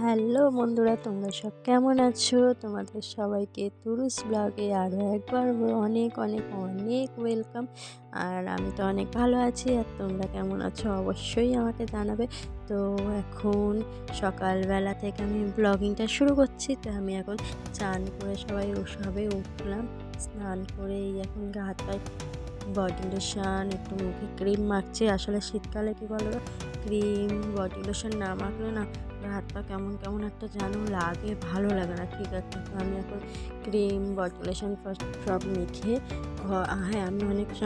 Hello বন্ধুরা, তোমরা সব কেমন আছো? তোমাদের সবাইকে তুরুস ব্লগে আরও একবার অনেক অনেক অনেক ওয়েলকাম। আর আমি তো অনেক ভালো আছি, আর তোমরা কেমন আছো অবশ্যই আমাকে জানাবে। তো এখন সকালবেলা থেকে আমি ব্লগিংটা শুরু করছি। তো আমি এখন চান করে সবে উঠলাম, স্নান করে এই এখন গা হাত পায়ে বডি লোশন, একটু মুখে ক্রিম মাখছি। আসলে শীতকালে কী বলো, ক্রিম বডি লোশন না মাখলে না হাত পা কেমন কেমন একটা যেন লাগে, ভালো লাগে না। ঠিক আছে, তো আমি এখন ক্রিম বডি লোশন সব মেখে হ্যাঁ,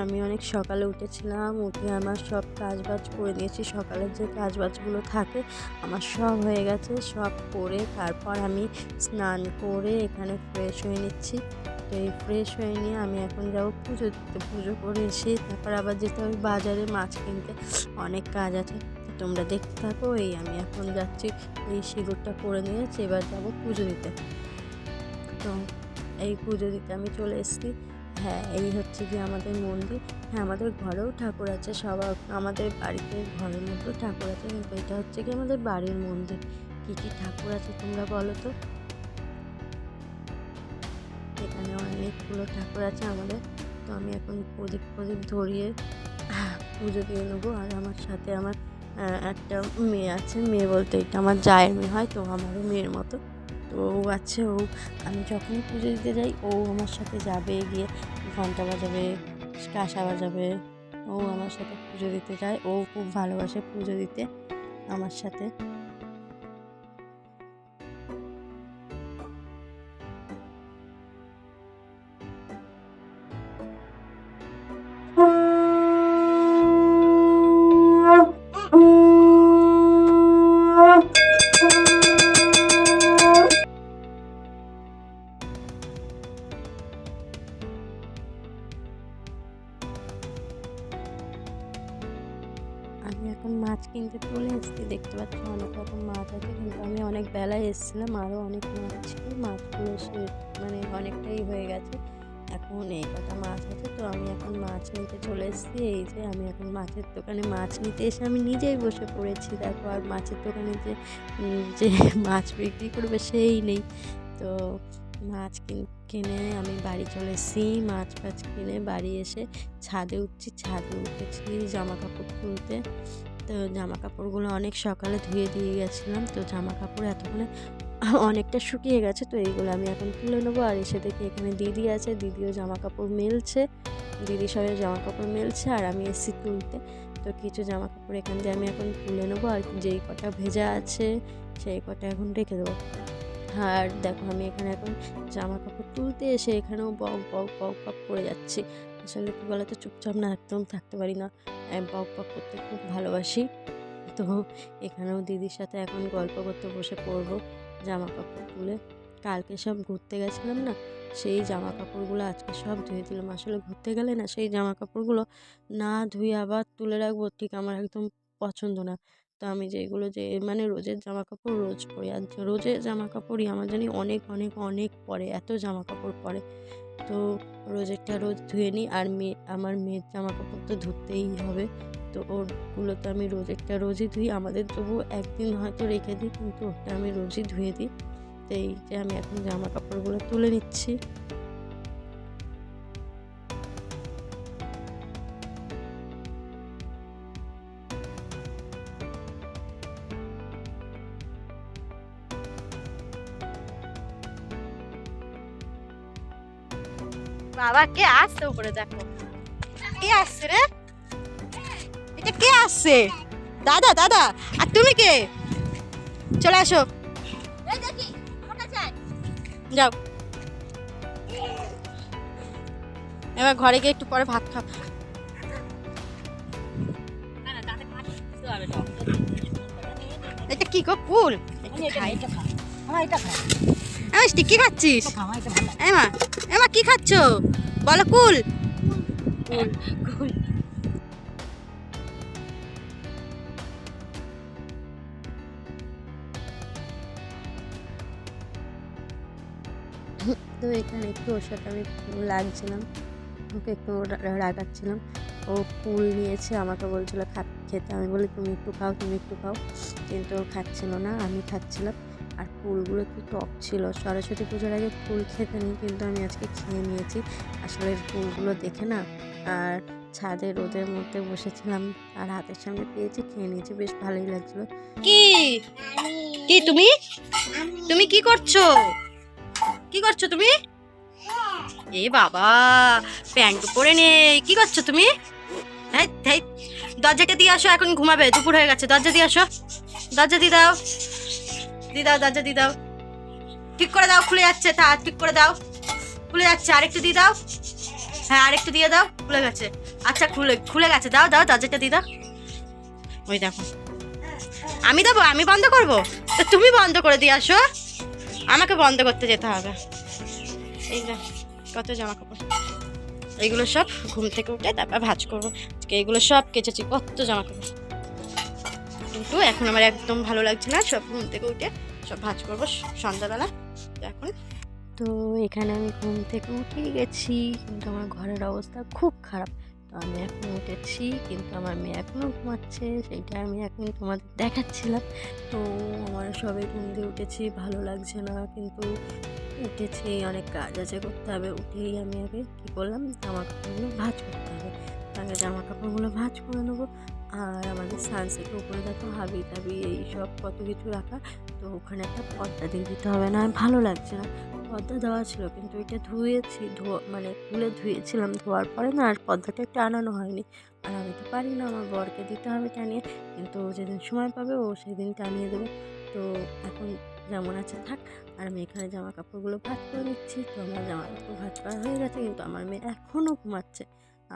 আমি অনেক সকালে উঠেছিলাম। উঠে আমার সব কাজবাজ করে নিয়েছি। সকালের যে কাজবাজগুলো থাকে আমার সব হয়ে গেছে। সব করে তারপর আমি স্নান করে এখানে ফ্রেশ হয়ে নিচ্ছি। তো এই ফ্রেশ হয়ে নিয়ে আমি এখন যাবো পুজো দিতে। পুজো করে এসে তারপর আবার যেতে হবে বাজারে মাছ কিনতে, অনেক কাজ আছে। তোমরা দেখতে থাকো। এই আমি এখন যাচ্ছি, এই সিঁদুরটা করে নিয়েছি, এবার যাবো পুজো দিতে। তো এই পুজো দিতে আমি চলে এসেছি। হ্যাঁ, এই হচ্ছে কি আমাদের মন্দির। হ্যাঁ, আমাদের ঘরেও ঠাকুর আছে, সবার আমাদের বাড়িতে ঘরের মধ্যেও ঠাকুর আছে, কিন্তু এটা হচ্ছে কি আমাদের বাড়ির মন্দির। কী কী ঠাকুর আছে তোমরা বলো তো? এখানে অনেকগুলো ঠাকুর আছে আমাদের। তো আমি এখন প্রদীপ ধরিয়ে পুজো দিয়ে নেবো। আর আমার সাথে আমার একটা মেয়ে আছে, মেয়ে বলতে এটা আমার জায়ের মেয়ে হয়, তো আমারও মেয়ের মতো। তো ও আছে, আমি যখনই পুজো দিতে যাই ও আমার সাথে যাবে, গিয়ে ঘন্টা বাজাবে, কাঁসা বাজাবে। ও আমার সাথে পুজো দিতে যায়, ও খুব ভালোবাসে পুজো দিতে আমার সাথে। আমি এখন মাছ কিনতে চলে এসেছি, দেখতে পাচ্ছি অনেক রকম মাছ আছে, কিন্তু আমি অনেক বেলায় এসেছিলাম, আরও অনেক মাছ ছিল। মাছগুলো মানে অনেকটাই হয়ে গেছে, এখন এই কটা মাছ আছে। তো আমি এখন মাছ নিতে চলে এসেছি। এই যে আমি এখন মাছের দোকানে মাছ নিতে এসে আমি নিজেই বসে পড়েছি, দেখো। আর মাছের দোকানে যে মাছ বিক্রি করবে সেই নেই। তো মাছ কিনে আমি বাড়ি চলে এসেছি। মাছ কিনে বাড়ি এসে ছাদে উঠেছি জামা কাপড় তুলতে। তো জামা কাপড়গুলো অনেক সকালে ধুয়ে দিয়ে গেছিলাম, তো জামা কাপড় এতক্ষণে অনেকটা শুকিয়ে গেছে। তো এইগুলো আমি এখন তুলে নেবো। আর এসে দেখি এখানে দিদি আছে, দিদিও জামা কাপড় মেলছে। দিদি সবাই জামা কাপড় মেলছে আর আমি এসেছি তুলতে। তো কিছু জামা কাপড় এখান দিয়ে আমি এখন তুলে নেবো, আর যেই কটা ভেজা আছে সেই কটা এখন রেখে দেবো। আর দেখো আমি এখানে এখন জামা কাপড় তুলতে এসে এখানেও বক বক বক বক করে যাচ্ছি। আসলে কী বলতো, চুপচাপ না একদম থাকতে পারি না, বক বক করতে খুব ভালোবাসি। তো এখানেও দিদির সাথে এখন গল্প করতে বসে পড়বো জামা কাপড় তুলে। কালকে সব ঘুরতে গেছিলাম না, সেই জামা কাপড়গুলো আজকে সব ধুয়ে দিলাম। আসলে ঘুরতে গেলে না সেই জামা কাপড়গুলো না ধুয়ে আবার তুলে রাখবো, ঠিক আমার একদম পছন্দ না। তো আমি যে মানে রোজের জামা কাপড় রোজ পরি, আর রোজের জামা কাপড়ই আমার জানি অনেক অনেক অনেক পরে, এত জামা কাপড় পরে। তো রোজেরটা রোজ ধুয়ে নিই। আর আমার মেয়ের জামা কাপড় তো ধুতেই হবে, তো ওরগুলো তো আমি রোজই ধুই। আমাদের তবু একদিন হয়তো রেখে দিই, কিন্তু ওটা আমি রোজই ধুয়ে দিই। তো এই যে আমি এখন জামা কাপড়গুলো তুলে নিচ্ছি। বাবা, কে আসছে উপরে? দেখো কে আসছে রে, এটা কে আসছে? দাদা দাদা, আর তুমি কে? চলে আসো, যাও এবার ঘরে গিয়ে একটু পরে ভাত খাও। এটা কি গো, কুল? কি খাচ্ছিস? এমা এমা কি খাচ্ছ বলো? কুল কুল। তো এখানে একটু ওর সাথে আমি লাগছিলাম, ওকে একটু রাগাচ্ছিলাম। ও কুল নিয়েছে, আমাকে বলছিল খেতে। আমি বলি তুমি একটু খাও, তুমি একটু খাও। কিন্তু ও খাচ্ছিল না, আমি খাচ্ছিলাম। আর ফুলগুলো কি টক ছিল। সরস্বতী পুজোর আগে ফুল খেতে নেই, কিন্তু আমি আজকে খেয়ে নিয়েছি। আসলে ফুলগুলো দেখে না, আর ছাদে রোদের মধ্যে বসেছিলাম আর হাতের সামনে পেয়েছি, খেয়ে নিয়েছি, বেশ ভালোই লাগছিল। কি কি তুমি তুমি কি করছো? কি করছো তুমি? এ বাবা, প্যান্ট পরে নেই, কি করছো তুমি? হেই হেই, দরজাটা দিয়ে আসো, এখন ঘুমাবে, দুপুর হয়ে গেছে। দরজা দিয়ে আসো, দরজা দিয়ে দাও, দিয়ে দাও, দরজা দিয়ে দাও। ঠিক করে দাও, খুলে যাচ্ছে, তা ঠিক করে দাও, খুলে যাচ্ছে, আরেকটু দিয়ে দাও। হ্যাঁ, আরেকটু দিয়ে দাও, খুলে গেছে। আচ্ছা, খুলে খুলে গেছে, দাও দাও, দরজাটা দিয়ে দাও। ওই দেখো, আমি দেবো, আমি বন্ধ করব? তো তুমি বন্ধ করে দিয়ে আসো, আমাকে বন্ধ করতে যেতে হবে। এই যে কত জামা কাপড়, এইগুলো সব ঘুম থেকে উঠে তারপর ভাঁজ করবো। আজকে এইগুলো সব কেচেছি, কত জামা কাপড়, কিন্তু এখন আমার একদম ভালো লাগছে না। সব ঘুম থেকে উঠে সব ভাঁজ করবো সন্ধ্যাবেলা। তো এখন তো এখানে আমি ঘুম থেকে উঠেই গেছি, কিন্তু আমার ঘরের অবস্থা খুব খারাপ। তো আমি এখন উঠেছি, কিন্তু আমার মেয়ে এখনও ঘুমাচ্ছে, সেইটা আমি এখন তোমাদের দেখাচ্ছিলাম। তো আমার সবে ঘুম দিয়ে উঠেছি, ভালো লাগছে না, কিন্তু উঠেছি, অনেক কাজ আছে, করতে হবে। উঠেই আমি আগে কী করলাম, জামা কাপড়গুলো ভাঁজ করতে হবে। আগে জামা কাপড়গুলো ভাঁজ করে নেবো। আর আমাদের সানসেটের উপরে দেখো হাবি টাবি এইসব কত কিছু রাখা, তো ওখানে একটা পর্দা দিয়ে দিতে হবে, না ভালো লাগছে না। পর্দা দেওয়া ছিল, কিন্তু এটা ধুয়েছি, মানে খুলে ধুয়েছিলাম, ধোয়ার পরে না আর পর্দাটা একটু আনানো হয়নি। আর আমি তো পারি না, আমার বরকে দিতে হবে টানিয়ে, কিন্তু ও যেদিন সময় পাবে ও সেদিন টানিয়ে দেবে। তো এখন যেমন আছে থাক। আর আমি এখানে জামা কাপড়গুলো ভাঁজ করে নিচ্ছি। তো আমার জামা কাপড় ভাঁজ করা হয়ে গেছে, কিন্তু আমার মেয়ে এখনও ঘুমাচ্ছে।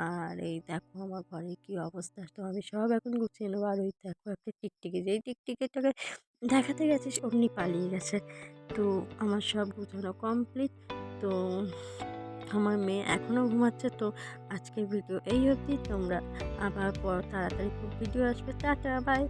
আর এই দেখো আমার ঘরে কি অবস্থা, তো আমি সব এখন গুছিয়ে নেবো। আর ওই দেখো একটা টিকটিকি, যেই টিকটিকিটাকে দেখাতে গেছিস অমনি পালিয়ে গেছে। তো আমার সব গুছানো কমপ্লিট। তো আমার মেয়ে এখনও ঘুমাচ্ছে। তো আজকের ভিডিও এই অবধি। তোমরা আবার পর তাড়াতাড়ি খুব ভিডিও আসবে। Tata, by.